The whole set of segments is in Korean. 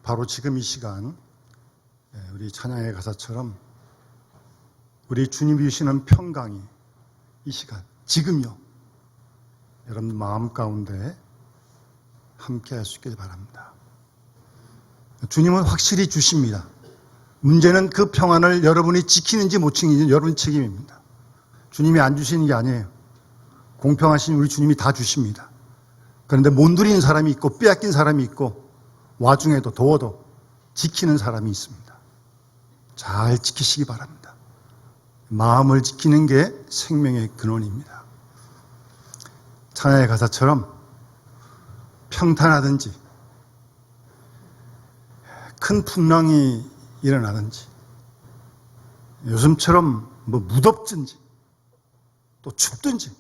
바로 지금 이 시간 우리 찬양의 가사처럼 우리 주님이 주시는 평강이 이 시간 지금요 여러분 마음 가운데 함께 할 수 있길 바랍니다. 주님은 확실히 주십니다. 문제는 그 평안을 여러분이 지키는지 못 지키는지 여러분 책임입니다. 주님이 안 주시는 게 아니에요. 공평하신 우리 주님이 다 주십니다. 그런데 못 누리는 사람이 있고 빼앗긴 사람이 있고 와중에도 더워도 지키는 사람이 있습니다. 잘 지키시기 바랍니다. 마음을 지키는 게 생명의 근원입니다. 찬양의 가사처럼 평탄하든지 큰 풍랑이 일어나든지 요즘처럼 무덥든지 또 춥든지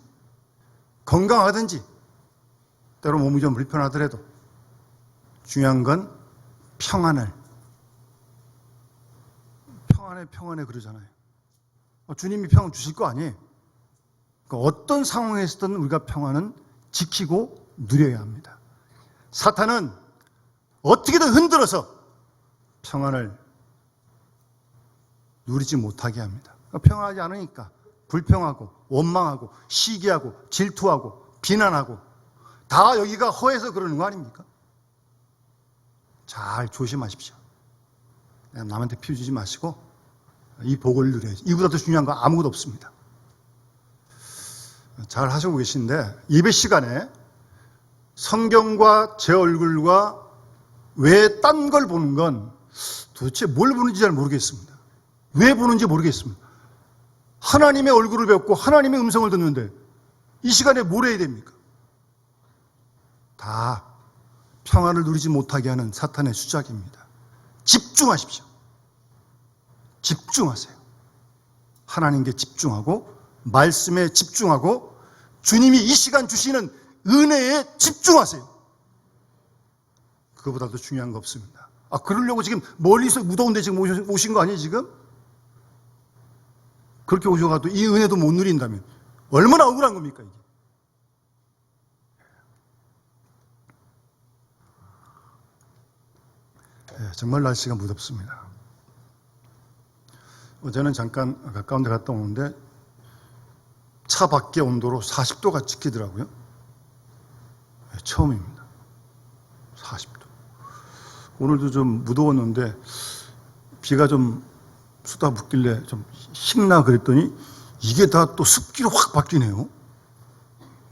건강하든지 때로 몸이 좀 불편하더라도 중요한 건 평안해 그러잖아요. 주님이 평안 주실 거 아니에요. 그러니까 어떤 상황에서든 우리가 평안은 지키고 누려야 합니다. 사탄은 어떻게든 흔들어서 평안을 누리지 못하게 합니다. 평안하지 않으니까 불평하고 원망하고 시기하고 질투하고 비난하고 다 여기가 허해서 그러는 거 아닙니까? 잘 조심하십시오. 남한테 피워주지 마시고 이 복을 누려야지. 이보다 더 중요한 거 아무것도 없습니다. 잘 하시고 계신데 예배 시간에 성경과 제 얼굴과 왜 딴 걸 보는 건 도대체 뭘 보는지 잘 모르겠습니다. 왜 보는지 모르겠습니다. 하나님의 얼굴을 뵙고 하나님의 음성을 듣는데 이 시간에 뭘 해야 됩니까? 다 평안을 누리지 못하게 하는 사탄의 수작입니다. 집중하십시오. 집중하세요. 하나님께 집중하고 말씀에 집중하고 주님이 이 시간 주시는 은혜에 집중하세요. 그거보다 더 중요한 거 없습니다. 그러려고 지금 멀리서 무더운데 지금 오신 거 아니에요 지금? 그렇게 오셔가지고 이 은혜도 못 누린다면 얼마나 억울한 겁니까 이게? 정말 날씨가 무덥습니다. 어제는 잠깐 가까운 데 갔다 오는데 차 밖의 온도로 40도가 찍히더라고요. 처음입니다. 40도. 오늘도 좀 무더웠는데 비가 좀 쏟아붓길래 좀 식나 그랬더니 이게 다 또 습기로 확 바뀌네요.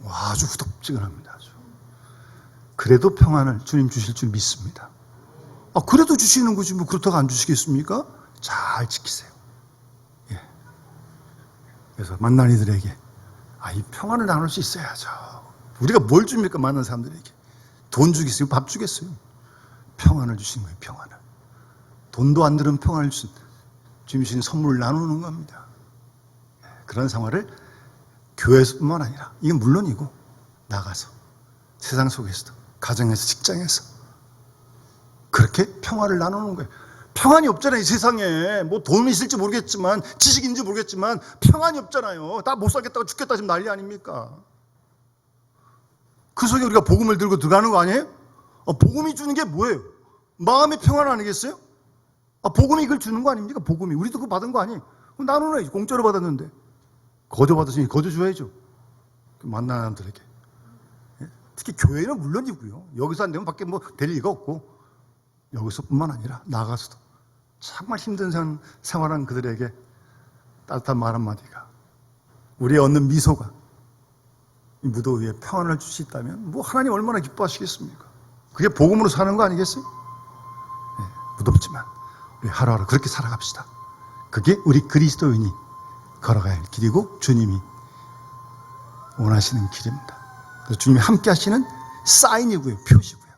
와, 아주 후덥지근합니다. 아주. 그래도 평안을 주님 주실 줄 믿습니다. 그래도 주시는 거지 뭐 그렇다고 안 주시겠습니까? 잘 지키세요. 예. 그래서 만난 이들에게 이 평안을 나눌 수 있어야죠. 우리가 뭘 줍니까? 만난 사람들에게 돈 주겠어요? 밥 주겠어요? 평안을 주신 거예요. 평안을. 돈도 안 들은 평안을 주신 주님 주신 선물을 나누는 겁니다. 그런 생활을 교회에서뿐만 아니라 이건 물론이고 나가서 세상 속에서도 가정에서 직장에서 그렇게 평화를 나누는 거예요. 평안이 없잖아요. 이 세상에 뭐 돈이 있을지 모르겠지만 지식인지 모르겠지만 평안이 없잖아요. 다 못 살겠다고 죽겠다 지금 난리 아닙니까? 그 속에 우리가 복음을 들고 들어가는 거 아니에요? 복음이 주는 게 뭐예요? 마음의 평안 아니겠어요? 복음이 이걸 주는 거 아닙니까? 복음이. 우리도 그거 받은 거 아니에요? 그럼 나눠야지. 공짜로 받았는데. 거저 받았으니 거저 줘야죠. 만나는 사람들에게. 특히 교회는 물론이고요. 여기서 안 되면 밖에 뭐 될 리가 없고 여기서뿐만 아니라 나가서도 정말 힘든 생활하는 그들에게 따뜻한 말 한마디가 우리의 얻는 미소가 이 무더위에 평안을 줄 수 있다면 뭐 하나님 얼마나 기뻐하시겠습니까? 그게 복음으로 사는 거 아니겠어요? 네, 무덥지만 우리 하루하루 그렇게 살아갑시다. 그게 우리 그리스도인이 걸어가야 할 길이고 주님이 원하시는 길입니다. 그래서 주님이 함께 하시는 사인이고요. 표시고요.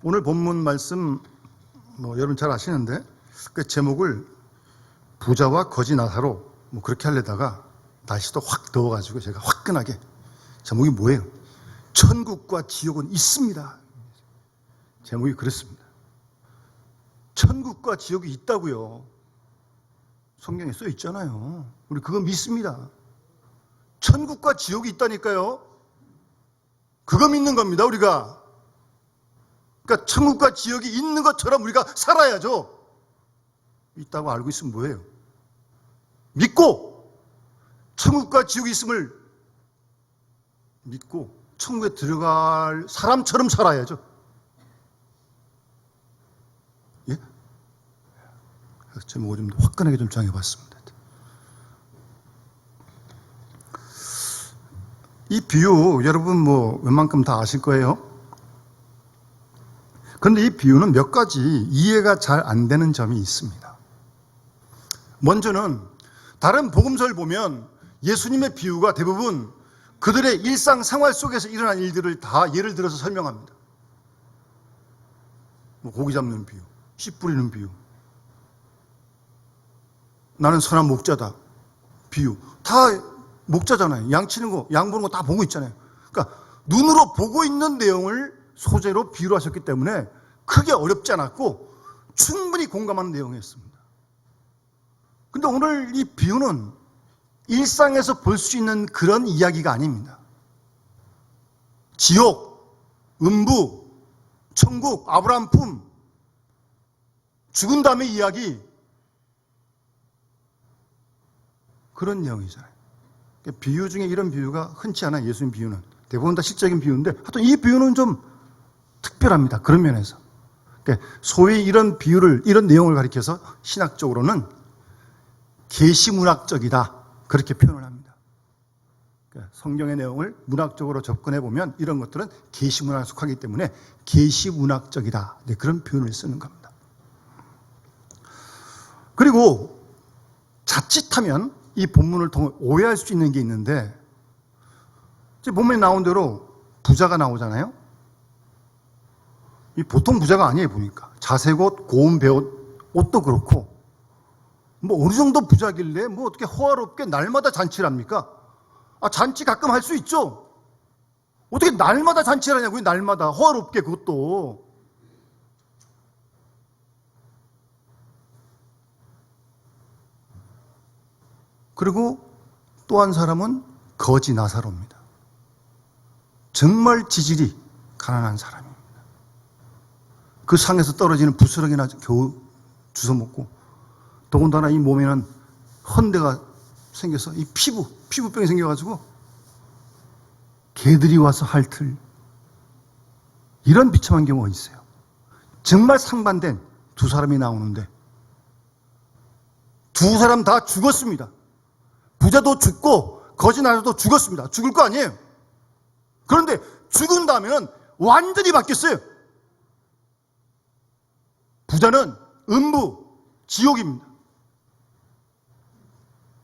오늘 본문 말씀 여러분 잘 아시는데 그 제목을 부자와 거지 나사로 그렇게 하려다가 날씨도 확 더워가지고 제가 화끈하게 제목이 뭐예요? 천국과 지옥은 있습니다. 제목이 그렇습니다. 천국과 지옥이 있다고요. 성경에 써 있잖아요. 우리 그거 믿습니다. 천국과 지옥이 있다니까요. 그거 믿는 겁니다, 우리가. 그러니까 천국과 지옥이 있는 것처럼 우리가 살아야죠. 있다고 알고 있으면 뭐예요? 믿고 천국과 지옥이 있음을 믿고 천국에 들어갈 사람처럼 살아야죠. 예? 제목을 좀 화끈하게 좀 정해봤습니다. 이 비유 여러분 뭐 웬만큼 다 아실 거예요. 그런데 이 비유는 몇 가지 이해가 잘 안 되는 점이 있습니다. 먼저는 다른 복음서를 보면 예수님의 비유가 대부분 그들의 일상 생활 속에서 일어난 일들을 다 예를 들어서 설명합니다. 뭐 고기 잡는 비유, 씨 뿌리는 비유, 나는 선한 목자다 비유, 다 목자잖아요. 양 치는 거, 양 보는 거 다 보고 있잖아요. 그러니까 눈으로 보고 있는 내용을 소재로 비유를 하셨기 때문에 크게 어렵지 않았고 충분히 공감하는 내용이었습니다. 근데 오늘 이 비유는 일상에서 볼 수 있는 그런 이야기가 아닙니다. 지옥, 음부, 천국, 아브라함 품, 죽은 다음의 이야기, 그런 내용이잖아요. 비유 중에 이런 비유가 흔치 않아요. 예수님 비유는 대부분 다 실적인 비유인데 하여튼 이 비유는 좀 특별합니다. 그런 면에서 소위 이런 비유를, 이런 내용을 가리켜서 신학적으로는 계시문학적이다, 그렇게 표현을 합니다. 성경의 내용을 문학적으로 접근해 보면 이런 것들은 계시문학에 속하기 때문에 계시문학적이다, 그런 표현을 쓰는 겁니다. 그리고 자칫하면 이 본문을 통해 오해할 수 있는 게 있는데, 본문에 나온 대로 부자가 나오잖아요. 이 보통 부자가 아니에요. 보니까 자색 옷, 고운 베옷, 옷도 그렇고 뭐 어느 정도 부자길래 뭐 어떻게 호화롭게 날마다 잔치를 합니까? 잔치 가끔 할 수 있죠. 어떻게 날마다 잔치를 하냐고요. 날마다 호화롭게. 그것도 그리고 또 한 사람은 거지 나사로입니다. 정말 지질이 가난한 사람입니다. 그 상에서 떨어지는 부스러기나 겨우 주워 먹고, 더군다나 이 몸에는 헌대가 생겨서 이 피부병이 생겨가지고 개들이 와서 핥을 이런 비참한 경우가 있어요. 정말 상반된 두 사람이 나오는데 두 사람 다 죽었습니다. 부자도 죽고 거지 나사로도 죽었습니다. 죽을 거 아니에요. 그런데 죽은 다음에는 완전히 바뀌었어요. 부자는 음부, 지옥입니다.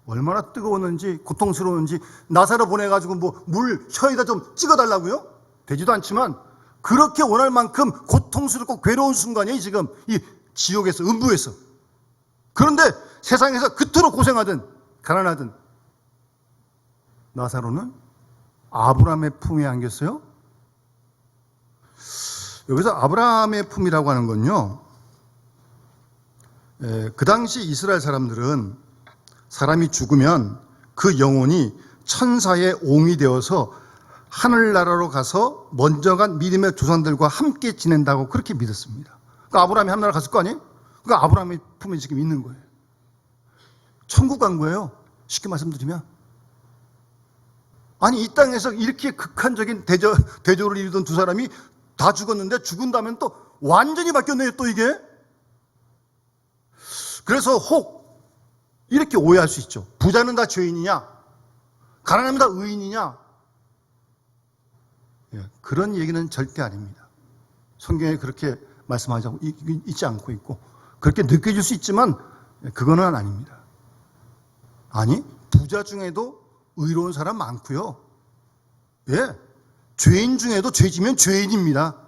얼마나 뜨거웠는지 고통스러웠는지 나사로 보내가지고 뭐 물 혀에다 좀 찍어달라고요? 되지도 않지만 그렇게 원할 만큼 고통스럽고 괴로운 순간이에요. 지금 이 지옥에서, 음부에서. 그런데 세상에서 그토록 고생하든 가난하든 나사로는 아브라함의 품에 안겼어요. 여기서 아브라함의 품이라고 하는 건요, 그 당시 이스라엘 사람들은 사람이 죽으면 그 영혼이 천사의 옹이 되어서 하늘나라로 가서 먼저 간 믿음의 조상들과 함께 지낸다고 그렇게 믿었습니다. 그러니까 아브라함이 하늘나라 갔을 거 아니에요? 그러니까 아브라함의 품에 지금 있는 거예요. 천국 간 거예요. 쉽게 말씀드리면. 아니, 이 땅에서 이렇게 극한적인 대조를 이루던 두 사람이 다 죽었는데 죽은 다음엔 또 완전히 바뀌었네요, 또 이게. 그래서 혹 이렇게 오해할 수 있죠. 부자는 다 죄인이냐? 가난하면 다 의인이냐? 그런 얘기는 절대 아닙니다. 성경에 그렇게 말씀하자고 있지 않고 있고, 그렇게 느껴질 수 있지만 그거는 아닙니다. 아니, 부자 중에도 의로운 사람 많고요. 죄인 중에도 죄지면 죄인입니다.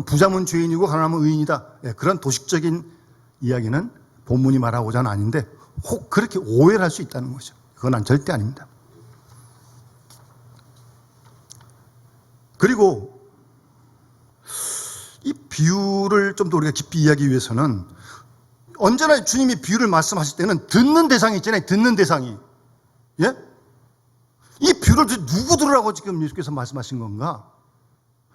부자면 죄인이고 가난하면 의인이다. 그런 도식적인 이야기는 본문이 말하고자 하는 아닌데 혹 그렇게 오해를 할 수 있다는 거죠. 그건 절대 아닙니다. 그리고 이 비유를 좀 더 우리가 깊이 이해하기 위해서는 언제나 주님이 비유를 말씀하실 때는 듣는 대상이 있잖아요. 듣는 대상이. 이 비유를 누구 들으라고 지금 예수께서 말씀하신 건가?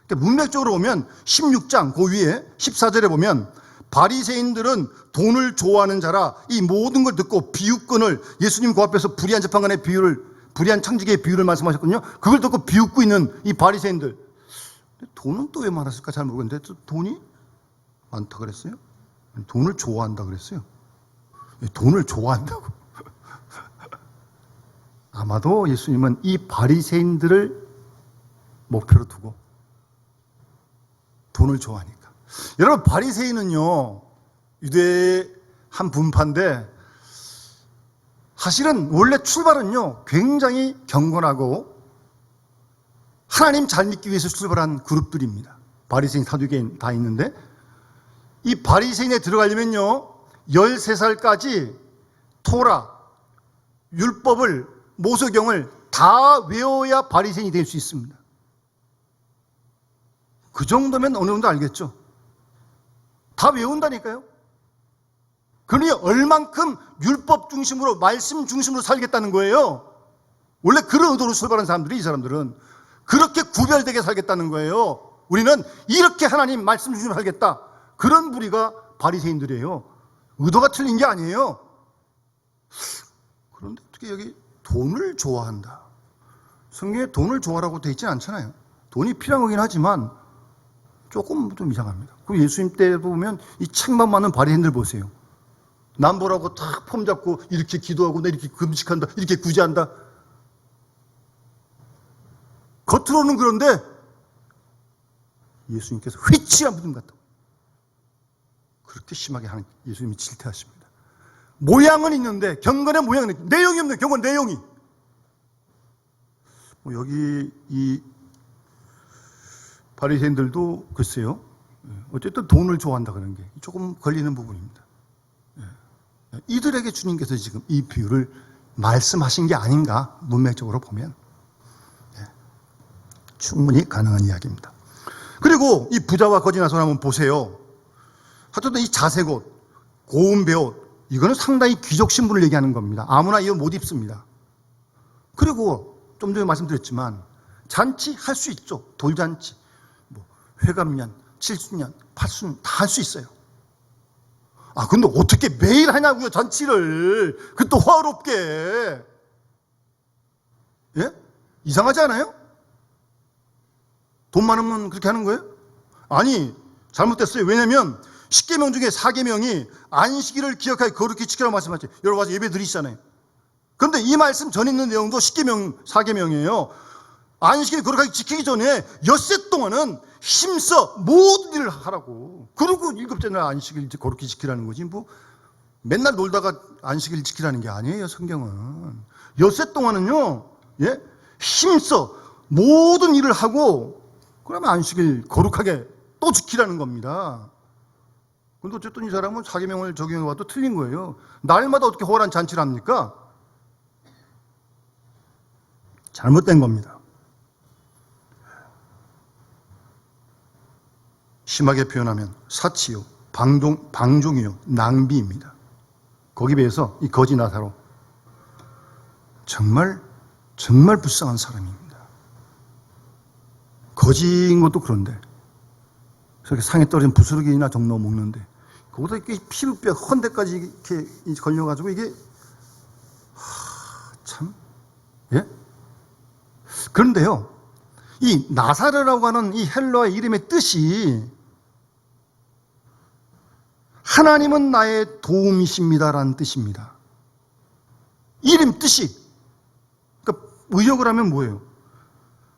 그러니까 문맥적으로 보면 16장 그 위에 14절에 보면 바리새인들은 돈을 좋아하는 자라 이 모든 걸 듣고 비웃건을 예수님 그 앞에서 불의한 재판관의 비유를 불의한 청지기의 비유를 말씀하셨거든요. 그걸 듣고 비웃고 있는 이 바리새인들. 돈은 또 왜 많았을까 잘 모르겠는데 또 돈이 많다 그랬어요? 돈을 좋아한다 그랬어요. 돈을 좋아한다고. 아마도 예수님은 이 바리새인들을 목표로 두고 돈을 좋아하니까. 여러분, 바리새인은요 유대의 한 분파인데 사실은 원래 출발은요 굉장히 경건하고 하나님 잘 믿기 위해서 출발한 그룹들입니다. 바리새인, 사두개인 다 있는데 이 바리새인에 들어가려면요 13살까지 토라, 율법을, 모세경을 다 외워야 바리새인이 될 수 있습니다. 그 정도면 어느 정도 알겠죠? 다 외운다니까요. 그러니 얼만큼 율법 중심으로, 말씀 중심으로 살겠다는 거예요. 원래 그런 의도로 출발한 사람들이, 이 사람들은 그렇게 구별되게 살겠다는 거예요. 우리는 이렇게 하나님 말씀 중심으로 살겠다. 그런 부류가 바리새인들이에요. 의도가 틀린 게 아니에요. 그런데 어떻게 여기 돈을 좋아한다. 성경에 돈을 좋아하라고 되어 있지는 않잖아요. 돈이 필요한 거긴 하지만 조금 좀 이상합니다. 그리고 예수님 때 보면 이 책만 많은 바리새인들 보세요. 남 보라고 딱 폼 잡고 이렇게 기도하고 나 이렇게 금식한다, 이렇게 구제한다. 겉으로는 그런데 예수님께서 휘치한 분들 같다고. 그렇게 심하게 하는 예수님이 질타하십니다. 모양은 있는데 경건의 모양은 있는데 내용이 없는 경건 내용이. 여기 이 바리새인들도 글쎄요. 어쨌든 돈을 좋아한다 그런 게 조금 걸리는 부분입니다. 이들에게 주님께서 지금 이 비유를 말씀하신 게 아닌가 문맥적으로 보면 충분히 가능한 이야기입니다. 그리고 이 부자와 거지 나사로 한번 보세요. 하여튼 이 자색옷, 고운 배옷 이거는 상당히 귀족 신분을 얘기하는 겁니다. 아무나 이거 못 입습니다. 그리고 좀 전에 말씀드렸지만 잔치 할 수 있죠. 돌잔치, 회갑년, 7주년, 8주년 다 할 수 있어요. 아, 근데 어떻게 매일 하냐고요, 잔치를. 그것도 화롭게. 예? 이상하지 않아요? 돈 많으면 그렇게 하는 거예요? 아니, 잘못됐어요. 왜냐면 10계명 중에 4계명이 안식일을 기억하여 거룩히 지키라고 말씀하죠. 여러분 와서 예배 드리시잖아요. 그런데 이 말씀 전에 있는 내용도 10계명, 4계명이에요. 안식일 거룩하게 지키기 전에 엿새 동안은 힘써 모든 일을 하라고. 그리고 7째 날 안식일 거룩히 지키라는 거지. 뭐 맨날 놀다가 안식일 지키라는 게 아니에요, 성경은. 엿새 동안은요, 예? 힘써 모든 일을 하고 그러면 안식일 거룩하게 또 지키라는 겁니다. 근데 어쨌든 이 사람은 4계명을 적용해봐도 틀린 거예요. 날마다 어떻게 호란 잔치를 합니까? 잘못된 겁니다. 심하게 표현하면 사치요, 방종이요, 낭비입니다. 거기에 비해서 이 거지 나사로 정말 불쌍한 사람입니다. 거지인 것도 그런데 저렇게 상에 떨어진 부스러기나 정로 먹는데 그보다 이렇게 피부뼈 헌데까지 이렇게 걸려가지고 이게 참, 예? 그런데요, 이 나사르라고 하는 이 헬라어의 이름의 뜻이 하나님은 나의 도움이십니다라는 뜻입니다. 이름 뜻이. 그러니까 의역을 하면 뭐예요?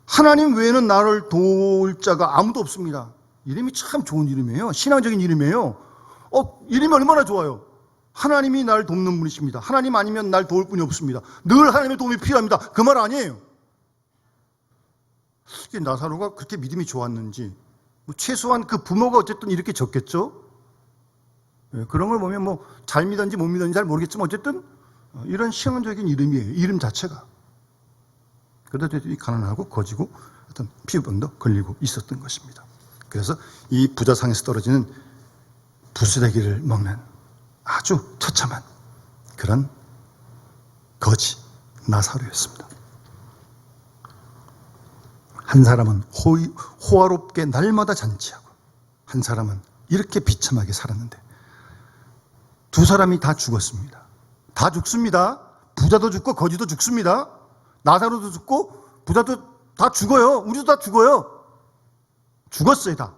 하나님 외에는 나를 도울 자가 아무도 없습니다. 이름이 참 좋은 이름이에요. 신앙적인 이름이에요. 이름이 얼마나 좋아요. 하나님이 나를 돕는 분이십니다. 하나님 아니면 날 도울 분이 없습니다. 늘 하나님의 도움이 필요합니다. 그 말 아니에요. 나사로가 그렇게 믿음이 좋았는지 최소한 그 부모가 어쨌든 이렇게 적겠죠. 그런 걸 보면 잘 믿었는지 못 믿었는지 잘 모르겠지만 어쨌든 이런 신앙적인 이름이에요. 이름 자체가. 그래도 가난하고 거지고 어떤 피부병도 걸리고 있었던 것입니다. 그래서 이 부자상에서 떨어지는 부스러기를 먹는 아주 처참한 그런 거지 나사로였습니다. 한 사람은 호화롭게 날마다 잔치하고 한 사람은 이렇게 비참하게 살았는데 두 사람이 다 죽었습니다. 다 죽습니다. 부자도 죽고 거지도 죽습니다. 나사로도 죽고 부자도 다 죽어요. 우리도 다 죽어요. 죽었어요, 다.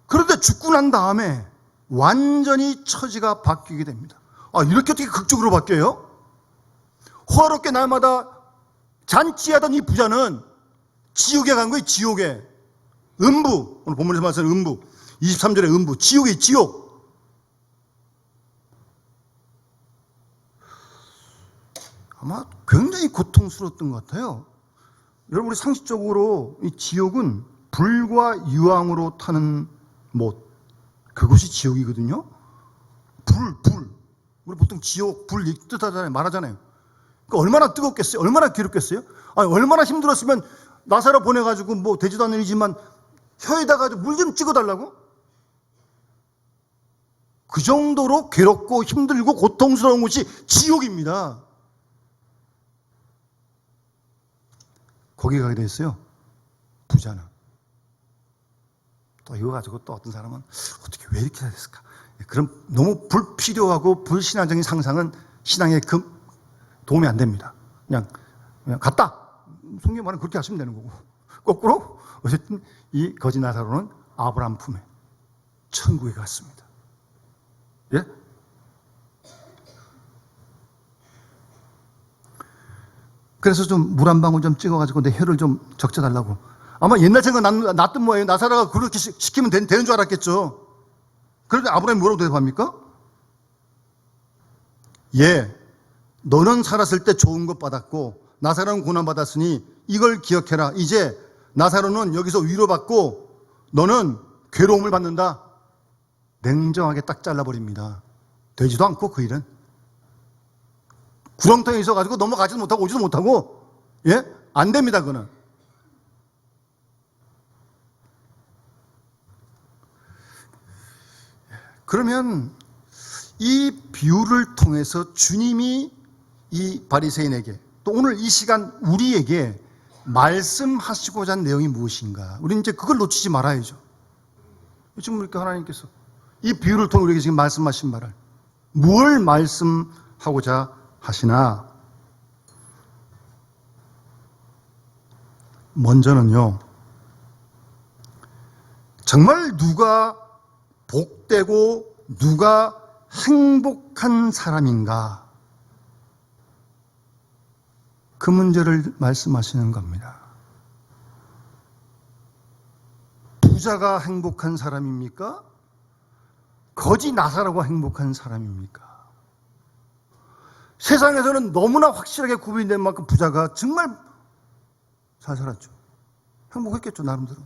그런데 죽고 난 다음에 완전히 처지가 바뀌게 됩니다. 이렇게 어떻게 극적으로 바뀌어요? 호화롭게 날마다 잔치하던 이 부자는 지옥에 간 거예요, 지옥에. 음부. 오늘 본문에서 말씀하는 음부. 23절에 음부. 지옥이 지옥. 아마 굉장히 고통스러웠던 것 같아요. 여러분, 우리 상식적으로 이 지옥은 불과 유황으로 타는 못. 그것이 지옥이거든요. 불. 우리 보통 지옥, 불 뜻하잖아요. 말하잖아요. 그러니까 얼마나 뜨겁겠어요? 얼마나 괴롭겠어요? 얼마나 힘들었으면 나사로 보내가지고 뭐 되지도 않는 일이지만 혀에다가 물 좀 찍어달라고? 그 정도로 괴롭고 힘들고 고통스러운 곳이 지옥입니다. 거기 가게 됐어요. 부자는. 또 이거 가지고 또 어떤 사람은 어떻게 왜 이렇게 됐을까? 그런 너무 불필요하고 불신앙적인 상상은 신앙에 도움이 안 됩니다. 그냥 갔다. 성경 말은 그렇게 하시면 되는 거고. 거꾸로 어쨌든 이 거지 나사로는 아브라함 품에 천국에 갔습니다. 예? 그래서 좀 물 한 방울 좀 찍어가지고 내 혀를 좀 적셔달라고. 아마 옛날 생각 났던 모양이에요. 나사로가 그렇게 시키면 되는 줄 알았겠죠. 그런데 아브라함이 뭐라고 대답합니까? 예, 너는 살았을 때 좋은 것 받았고 나사로는 고난받았으니 이걸 기억해라. 이제 나사로는 여기서 위로받고 너는 괴로움을 받는다. 냉정하게 딱 잘라버립니다. 되지도 않고 그 일은. 구렁텅이에 있어가지고 넘어가지도 못하고 오지도 못하고, 예? 안 됩니다, 그거는. 그러면 이 비유를 통해서 주님이 이 바리새인에게 또 오늘 이 시간 우리에게 말씀하시고자 한 내용이 무엇인가? 우리는 이제 그걸 놓치지 말아야죠. 지금 이렇게 하나님께서 이 비유를 통해 우리에게 지금 말씀하신 말을 뭘 말씀하고자 하시나? 먼저는요, 정말 누가 복되고 누가 행복한 사람인가? 그 문제를 말씀하시는 겁니다. 부자가 행복한 사람입니까? 거지 나사로가 행복한 사람입니까? 세상에서는 너무나 확실하게 구분된 만큼 부자가 정말 잘 살았죠. 행복했겠죠, 나름대로.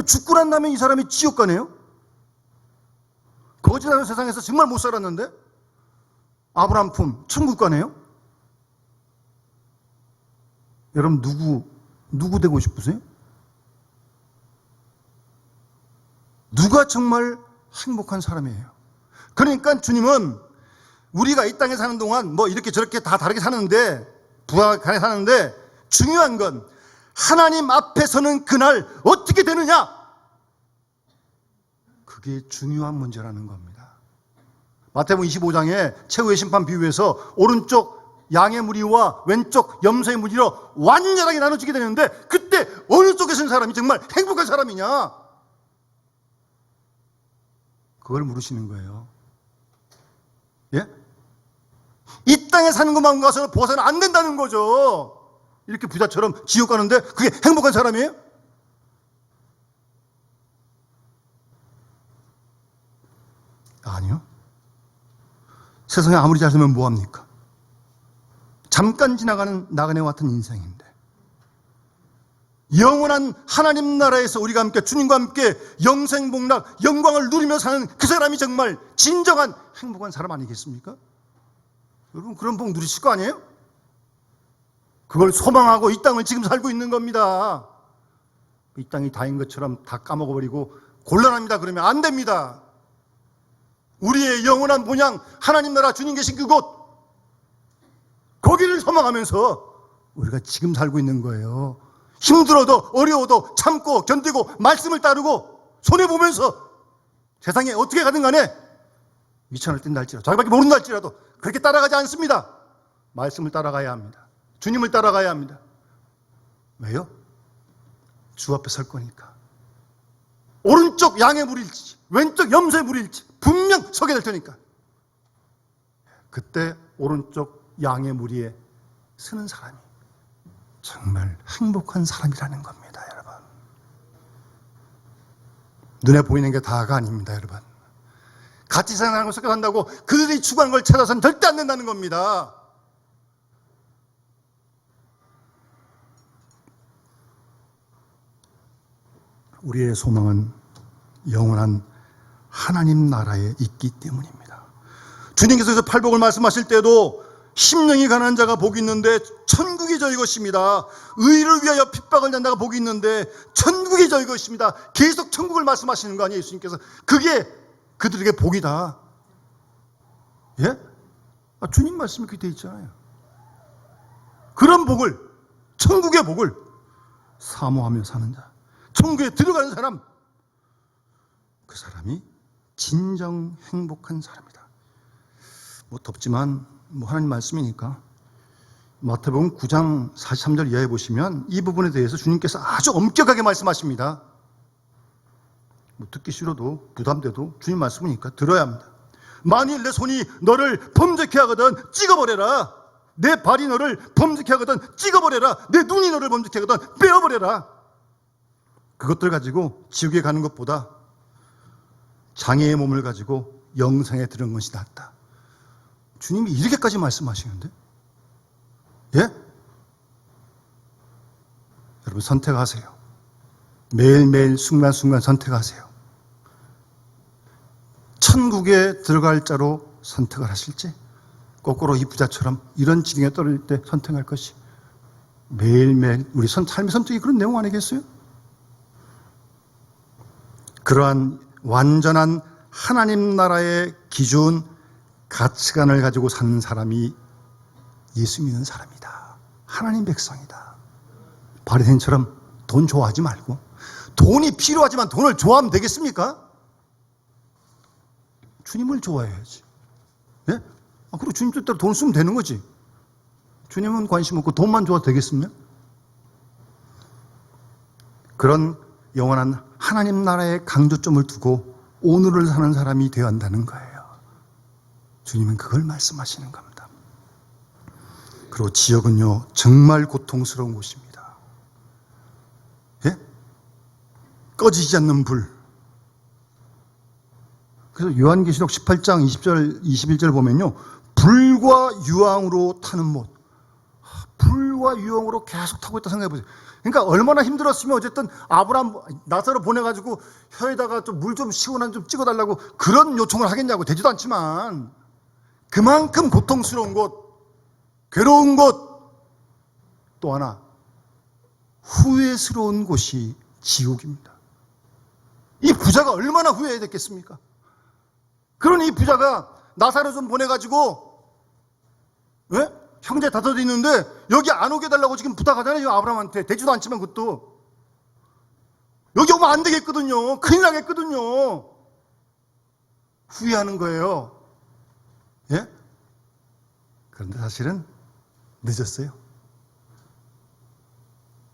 죽고 난 다음에 이 사람이 지옥 가네요? 거지 나사로 세상에서 정말 못 살았는데 아브라함 품 천국 가네요? 여러분 누구 되고 싶으세요? 누가 정말 행복한 사람이에요? 그러니까 주님은 우리가 이 땅에 사는 동안 뭐 이렇게 저렇게 다 다르게 사는데 부하게 사는데 중요한 건 하나님 앞에 서는 그날 어떻게 되느냐? 그게 중요한 문제라는 겁니다. 마태복음 25장에 최후의 심판 비유에서 오른쪽 양의 무리와 왼쪽 염소의 무리로 완전하게 나눠지게 되는데 그때 어느 쪽에 선 사람이 정말 행복한 사람이냐? 그걸 물으시는 거예요. 예? 이 땅에 사는 것만 가서 벗어나 안 된다는 거죠. 이렇게 부자처럼 지옥 가는데 그게 행복한 사람이에요? 아니요. 세상에 아무리 잘 살면 뭐합니까? 잠깐 지나가는 나그네와 같은 인생인데 영원한 하나님 나라에서 우리가 함께 주님과 함께 영생복락 영광을 누리며 사는 그 사람이 정말 진정한 행복한 사람 아니겠습니까? 여러분 그런 복 누리실 거 아니에요? 그걸 소망하고 이 땅을 지금 살고 있는 겁니다. 이 땅이 다인 것처럼 다 까먹어버리고 곤란합니다. 그러면 안 됩니다. 우리의 영원한 본향 하나님 나라 주님 계신 그곳 거기를 소망하면서 우리가 지금 살고 있는 거예요. 힘들어도 어려워도 참고 견디고 말씀을 따르고 손해보면서 세상에 어떻게 가든 간에 미천을 뛴다 할지라도 자기밖에 모른다 할지라도 그렇게 따라가지 않습니다. 말씀을 따라가야 합니다. 주님을 따라가야 합니다. 왜요? 주 앞에 설 거니까. 오른쪽 양의 물일지 왼쪽 염소의 물일지 분명 서게 될 테니까. 그때 오른쪽 양의 무리에 서는 사람이 정말 행복한 사람이라는 겁니다, 여러분. 눈에 보이는 게 다가 아닙니다, 여러분. 같이 생각하는 걸 섞여 산다고 그들이 추구하는 걸 찾아서는 절대 안 된다는 겁니다. 우리의 소망은 영원한 하나님 나라에 있기 때문입니다. 주님께서 팔복을 말씀하실 때도 심령이 가난한 자가 복이 있는데 천국이 저희 것입니다. 의를 위하여 핍박을 잔 자가 복이 있는데 천국이 저희 것입니다. 계속 천국을 말씀하시는 거 아니에요, 예수님께서. 그게 그들에게 복이다. 예? 주님 말씀이 그렇게 돼 있잖아요. 그런 복을, 천국의 복을 사모하며 사는 자, 천국에 들어가는 사람, 그 사람이 진정 행복한 사람이다. 덥지만 하나님 말씀이니까 마태복음 9장 43절 이하에 보시면 이 부분에 대해서 주님께서 아주 엄격하게 말씀하십니다. 듣기 싫어도 부담돼도 주님 말씀이니까 들어야 합니다. 만일 내 손이 너를 범죄케 하거든 찍어버려라. 내 발이 너를 범죄케 하거든 찍어버려라. 내 눈이 너를 범죄케 하거든 빼어버려라. 그것들 가지고 지옥에 가는 것보다 장애의 몸을 가지고 영생에 들은 것이 낫다. 주님이 이렇게까지 말씀하시는데? 예? 여러분 선택하세요. 매일매일 순간순간 선택하세요. 천국에 들어갈 자로 선택을 하실지 거꾸로 이 부자처럼 이런 지경에 떨어질 때 선택할 것이 매일매일 우리 삶의 선택이 그런 내용 아니겠어요? 그러한 완전한 하나님 나라의 기준, 가치관을 가지고 사는 사람이 예수 믿는 사람이다. 하나님 백성이다. 바리새인처럼 돈 좋아하지 말고 돈이 필요하지만 돈을 좋아하면 되겠습니까? 주님을 좋아해야지. 예? 그리고 주님 뜻대로 돈 쓰면 되는 거지. 주님은 관심 없고 돈만 좋아도 되겠습니까? 그런 영원한 하나님 나라의 강조점을 두고 오늘을 사는 사람이 되어야 한다는 거예요. 주님은 그걸 말씀하시는 겁니다. 그리고 지옥은요 정말 고통스러운 곳입니다. 예? 꺼지지 않는 불. 그래서 요한계시록 18장 20절 21절 보면요 불과 유황으로 타는 못. 불과 유황으로 계속 타고 있다 생각해 보세요. 그러니까 얼마나 힘들었으면 어쨌든 아브라함 나사로 보내가지고 혀에다가 좀 물 좀 시원한 좀 찍어달라고 그런 요청을 하겠냐고. 되지도 않지만 그만큼 고통스러운 곳, 괴로운 곳, 또 하나 후회스러운 곳이 지옥입니다. 이 부자가 얼마나 후회했겠습니까? 그러니 이 부자가 나사로 좀 보내가지고 왜? 형제 다섯이 있는데 여기 안 오게 해달라고 지금 부탁하잖아요. 아브라함한테. 되지도 않지만 그것도 여기 오면 안 되겠거든요. 큰일 나겠거든요. 후회하는 거예요. 예? 그런데 사실은 늦었어요.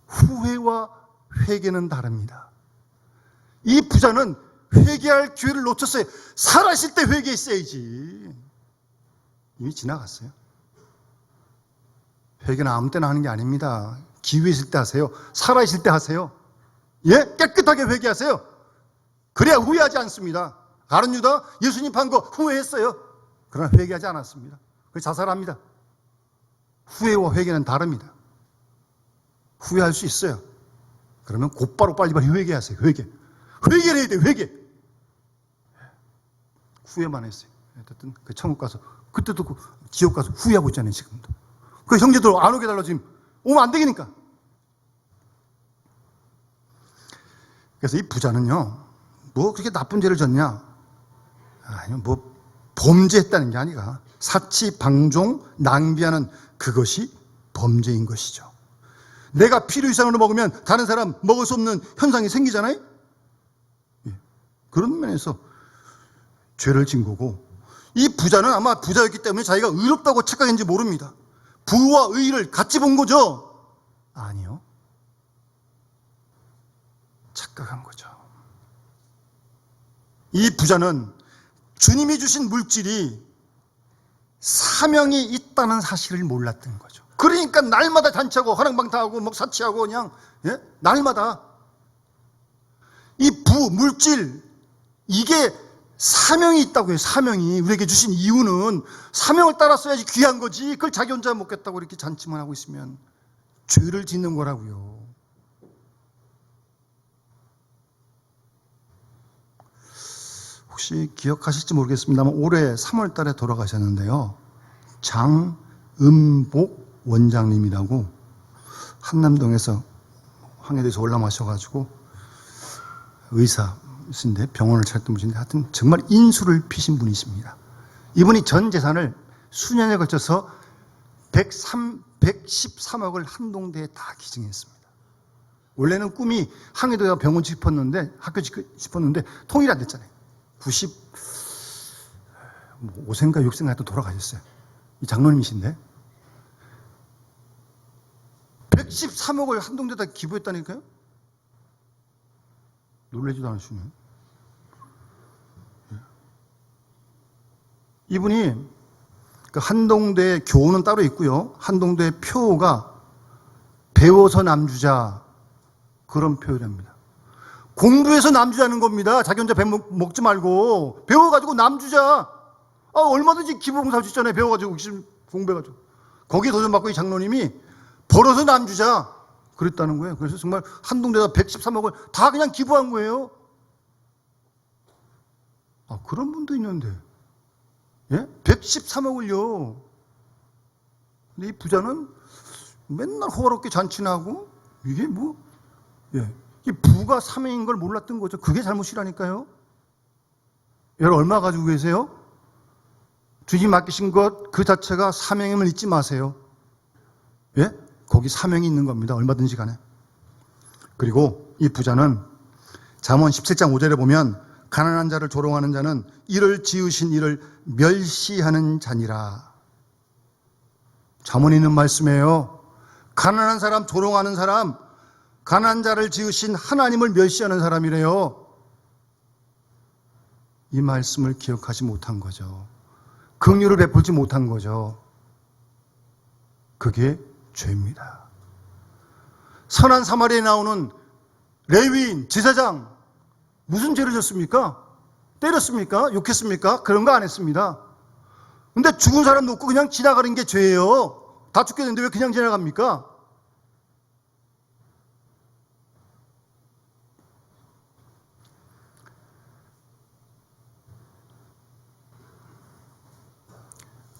후회와 회개는 다릅니다. 이 부자는 회개할 기회를 놓쳤어요. 살아있을 때 회개했어야지. 이미 지나갔어요. 회개는 아무 때나 하는 게 아닙니다. 기회 있을 때 하세요. 살아있을 때 하세요. 예? 깨끗하게 회개하세요. 그래야 후회하지 않습니다. 가룟 유다 예수님 판 거 후회했어요. 그러나 회개하지 않았습니다. 그래서 자살합니다. 후회와 회개는 다릅니다. 후회할 수 있어요. 그러면 곧바로 빨리빨리 회개하세요. 회개를 해야 돼요. 회개. 후회만 했어요. 어쨌든 그 천국 가서 그때도 그 지옥 가서 후회하고 있잖아요. 지금도. 그 형제들 안 오게 달라고 지금 오면 안 되니까. 그래서 이 부자는요, 뭐 그렇게 나쁜 죄를 졌냐? 아니, 뭐 범죄했다는 게 아니라 사치, 방종, 낭비하는 그것이 범죄인 것이죠. 내가 필요 이상으로 먹으면 다른 사람 먹을 수 없는 현상이 생기잖아요. 그런 면에서 죄를 진 거고, 이 부자는 아마 부자였기 때문에 자기가 의롭다고 착각했는지 모릅니다. 부와 의를 같이 본 거죠? 아니요. 착각한 거죠. 이 부자는 주님이 주신 물질이 사명이 있다는 사실을 몰랐던 거죠. 그러니까 날마다 잔치하고 화랑방탕하고 뭐 사치하고 그냥 날마다 이 물질 이게 사명이 있다고요. 사명이 우리에게 주신 이유는 사명을 따랐어야지 귀한 거지. 그걸 자기 혼자 먹겠다고 이렇게 잔치만 하고 있으면 죄를 짓는 거라고요. 혹시 기억하실지 모르겠습니다만 올해 3월 달에 돌아가셨는데요. 장은복 원장님이라고 한남동에서 황해도에서 올라마셔가지고 의사이신데 병원을 차렸던 분인데 하여튼 정말 인수를 피신 분이십니다. 이분이 전 재산을 수년에 걸쳐서 113억을 한동대에 다 기증했습니다. 원래는 꿈이 황해도에 병원 싶었는데 학교 싶었는데 통일이 안 됐잖아요. 95세인가 6세인가 하여튼 돌아가셨어요. 이 장로님이신데 113억을 한동대에다 기부했다니까요? 놀라지도 않으시네. 이분이 그 한동대 교우는 따로 있고요. 한동대 표가 배워서 남주자 그런 표현입니다. 공부해서 남주자는 겁니다. 자기 혼자 배 먹지 말고 배워가지고 남주자. 얼마든지 기부봉사 할 수 있잖아요. 배워가지고 공부해가지고. 거기에 도전받고 이 장로님이 벌어서 남주자 그랬다는 거예요. 그래서 정말 한동대가 113억을 다 그냥 기부한 거예요. 그런 분도 있는데 113억을요. 근데 이 부자는 맨날 호화롭게 잔치나 하고 이게 뭐 이 부가 사명인 걸 몰랐던 거죠. 그게 잘못이라니까요. 여러분 얼마 가지고 계세요? 주님 맡기신 것 그 자체가 사명임을 잊지 마세요. 거기 사명이 있는 겁니다. 얼마든지 간에. 그리고 이 부자는 잠언 17장 5절에 보면 가난한 자를 조롱하는 자는 이를 지으신 이를 멸시하는 자니라. 잠언에 있는 말씀이에요. 가난한 사람 조롱하는 사람, 가난한 자를 지으신 하나님을 멸시하는 사람이래요. 이 말씀을 기억하지 못한 거죠. 긍휼을 베풀지 못한 거죠. 그게 죄입니다. 선한 사마리아에 나오는 레위인, 제사장 무슨 죄를 졌습니까? 때렸습니까? 욕했습니까? 그런 거 안 했습니다. 근데 죽은 사람 놓고 그냥 지나가는 게 죄예요. 다 죽게 됐는데 왜 그냥 지나갑니까?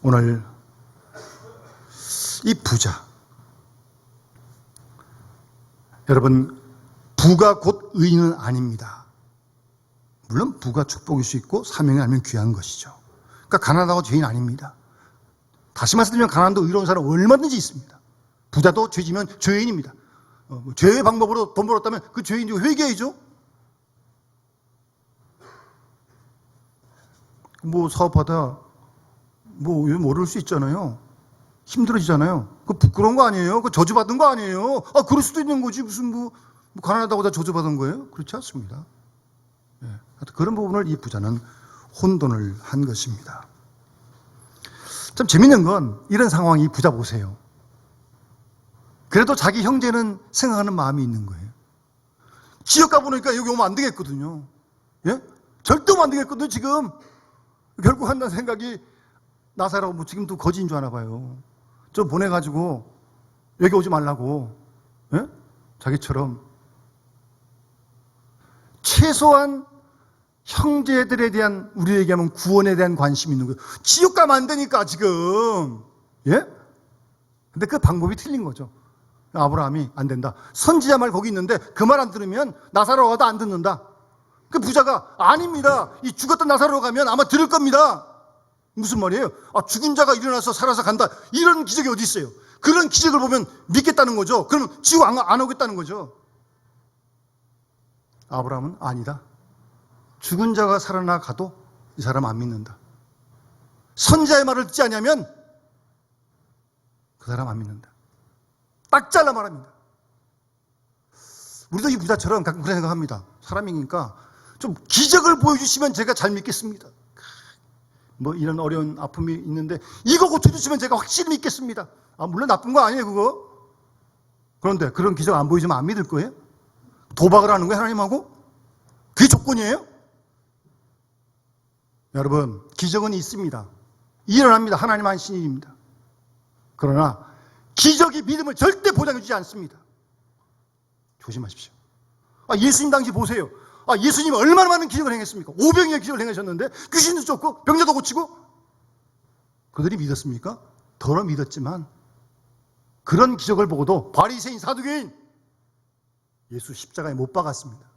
오늘 이 부자, 여러분 부가 곧 의인은 아닙니다. 물론 부가 축복일 수 있고 사명이 아니면 귀한 것이죠. 그러니까 가난하다고 죄인 아닙니다. 다시 말씀드리면 가난도 의로운 사람 얼마든지 있습니다. 부자도 죄지면 죄인입니다. 죄의 방법으로 돈 벌었다면 그 죄인이고 회개해야죠. 뭐 사업하다 모를 수 있잖아요. 힘들어지잖아요. 그 부끄러운 거 아니에요? 그 저주받은 거 아니에요? 그럴 수도 있는 거지. 무슨 가난하다고 다 저주받은 거예요? 그렇지 않습니다. 그런 부분을 이 부자는 혼돈을 한 것입니다. 참 재밌는 건 이런 상황이 부자 보세요. 그래도 자기 형제는 생각하는 마음이 있는 거예요. 지역 가보니까 여기 오면 안 되겠거든요. 절대 오면 안 되겠거든요, 지금. 결국 한다는 생각이 나사라고 지금도 거지인 줄 아나 봐요. 좀 보내가지고 여기 오지 말라고. 자기처럼. 최소한 형제들에 대한 우리에게 하면 구원에 대한 관심이 있는 거예요. 지옥 가면 안 되니까 지금. 근데 그 방법이 틀린 거죠. 아브라함이 안 된다. 선지자 말 거기 있는데 그 말 안 들으면 나사로 가도 안 듣는다. 그 부자가 아닙니다. 이 죽었던 나사로 가면 아마 들을 겁니다. 무슨 말이에요? 죽은 자가 일어나서 살아서 간다. 이런 기적이 어디 있어요? 그런 기적을 보면 믿겠다는 거죠. 그럼 지옥 안 오겠다는 거죠. 아브라함은 아니다. 죽은 자가 살아나 가도 이 사람 안 믿는다. 선지자의 말을 듣지 않으면 그 사람 안 믿는다. 딱 잘라 말합니다. 우리도 이 부자처럼 가끔 그런 생각합니다. 사람이니까 좀 기적을 보여주시면 제가 잘 믿겠습니다. 뭐 이런 어려운 아픔이 있는데 이거 고쳐주시면 제가 확실히 믿겠습니다. 물론 나쁜 거 아니에요 그거. 그런데 그런 기적 안 보여주면 안 믿을 거예요? 도박을 하는 거예요 하나님하고? 그게 조건이에요? 여러분, 기적은 있습니다. 일어납니다. 하나님 하신 일입니다. 그러나 기적이 믿음을 절대 보장해 주지 않습니다. 조심하십시오. 예수님 당시 보세요. 예수님 얼마나 많은 기적을 행했습니까? 오병이의 기적을 행하셨는데 귀신도 쫓고 병자도 고치고. 그들이 믿었습니까? 덜어 믿었지만 그런 기적을 보고도 바리새인 사두개인 예수 십자가에 못 박았습니다.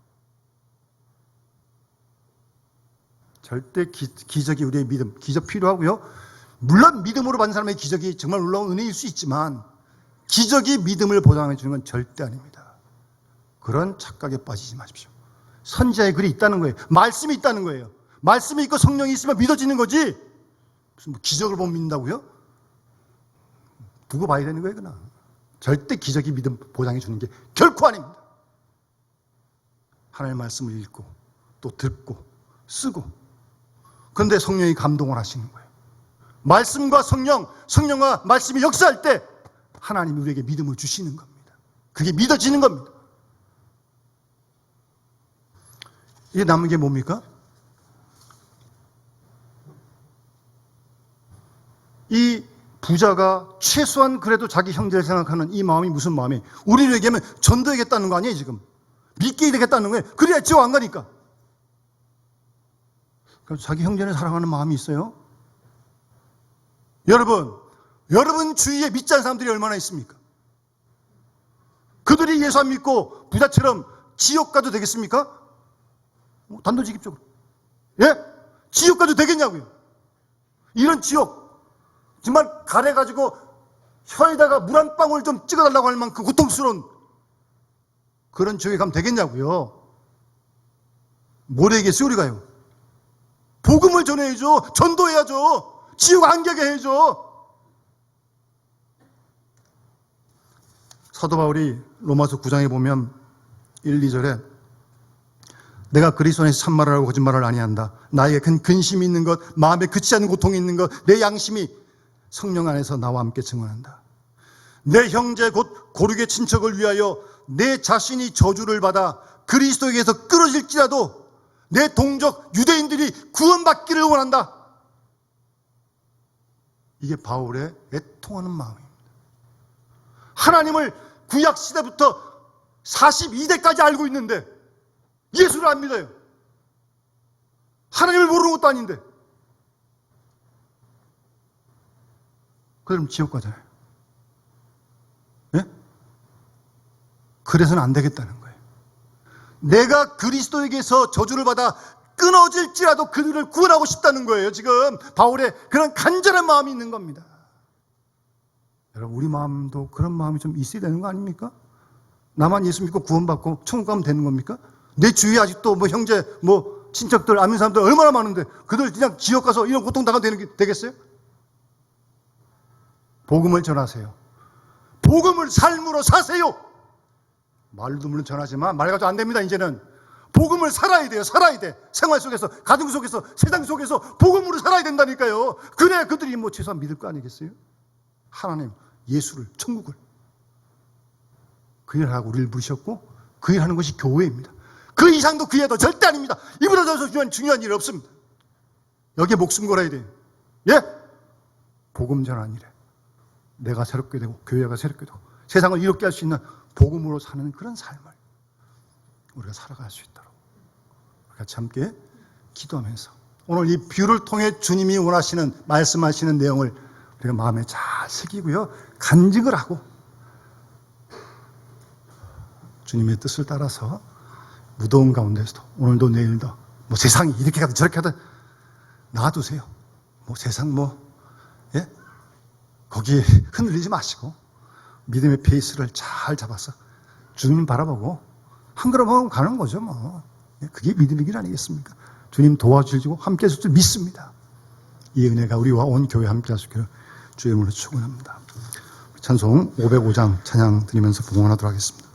절대 기적이 우리의 믿음, 기적 필요하고요. 물론 믿음으로 받는 사람의 기적이 정말 놀라운 은혜일 수 있지만 기적이 믿음을 보장해 주는 건 절대 아닙니다. 그런 착각에 빠지지 마십시오. 선지자의 글이 있다는 거예요. 말씀이 있다는 거예요. 말씀이 있고 성령이 있으면 믿어지는 거지. 무슨 기적을 못 믿는다고요? 두고 봐야 되는 거예요, 그냥. 절대 기적이 믿음 보장해 주는 게 결코 아닙니다. 하나님의 말씀을 읽고 또 듣고 쓰고. 그런데 성령이 감동을 하시는 거예요. 말씀과 성령과 말씀이 역사할 때 하나님이 우리에게 믿음을 주시는 겁니다. 그게 믿어지는 겁니다. 이게 남은 게 뭡니까? 이 부자가 최소한 그래도 자기 형제를 생각하는 이 마음이 무슨 마음이에요? 우리를 얘기하면 전도하겠다는 거 아니에요 지금? 믿게 되겠다는 거예요. 그래야 지옥 안 가니까. 그럼 자기 형제를 사랑하는 마음이 있어요? 여러분 주위에 믿지 않는 사람들이 얼마나 있습니까? 그들이 예수 안 믿고 부자처럼 지옥 가도 되겠습니까? 단도직입적으로. 예? 지옥 가도 되겠냐고요? 이런 지옥. 정말 가래가지고 혀에다가 물 한 방울 좀 찍어달라고 할 만큼 고통스러운 그런 지옥에 가면 되겠냐고요? 뭘 얘기했어요, 우리가요? 복음을 전해야죠. 전도해야죠. 지옥 안 가게 해야죠. 사도 바울이 로마서 9장에 보면 1, 2절에 내가 그리스도 안에서 참말을 하고 거짓말을 아니한다. 나에게 큰 근심이 있는 것, 마음에 그치 않는 고통이 있는 것, 내 양심이 성령 안에서 나와 함께 증언한다. 내 형제 곧 고륙의 친척을 위하여 내 자신이 저주를 받아 그리스도에게서 끊어질지라도 내 동족 유대인들이 구원받기를 원한다. 이게 바울의 애통하는 마음입니다. 하나님을 구약시대부터 42대까지 알고 있는데 예수를 안 믿어요. 하나님을 모르는 것도 아닌데. 그럼 지옥 가잖아요. 예? 그래서는 안 되겠다는 거예요. 내가 그리스도에게서 저주를 받아 끊어질지라도 그들을 구원하고 싶다는 거예요. 지금 바울의 그런 간절한 마음이 있는 겁니다. 여러분, 우리 마음도 그런 마음이 좀 있어야 되는 거 아닙니까? 나만 예수 믿고 구원받고 천국 가면 되는 겁니까? 내 주위에 아직도 형제, 친척들, 아는 사람들 얼마나 많은데 그들 그냥 지옥 가서 이런 고통 당하면 되겠어요? 복음을 전하세요. 복음을 삶으로 사세요. 말도 물론 전하지만 말 가지고 안 됩니다. 이제는 복음을 살아야 돼요. 살아야 돼. 생활 속에서, 가정 속에서, 세상 속에서 복음으로 살아야 된다니까요. 그래야 그들이 최소한 믿을 거 아니겠어요? 하나님, 예수를, 천국을. 그 일하고 우리를 부르셨고 그 일하는 것이 교회입니다. 그 이상도 그 이하도 절대 아닙니다. 이보다 더 중요한 일이 없습니다. 여기에 목숨 걸어야 돼요. 예? 복음 전하는 일에 내가 새롭게 되고 교회가 새롭게 되고 세상을 이롭게 할 수 있는 복음으로 사는 그런 삶을 우리가 살아갈 수 있도록 우리가 함께 기도하면서 오늘 이 비유를 통해 주님이 원하시는 말씀하시는 내용을 우리가 마음에 잘 새기고요. 간직을 하고 주님의 뜻을 따라서 무더운 가운데서도 오늘도 내일도 세상이 이렇게 가든 저렇게 하든 놔두세요. 세상 예? 거기에 흔들리지 마시고 믿음의 페이스를 잘 잡아서 주님 바라보고 한 걸음 한 걸음 가는 거죠 그게 믿음의 길 아니겠습니까? 주님 도와주시고 함께 해줄 줄 믿습니다. 이 은혜가 우리와 온 교회 함께 하시기를 주의 이름으로 축원합니다. 찬송 505장 찬양 드리면서 봉헌하도록 하겠습니다.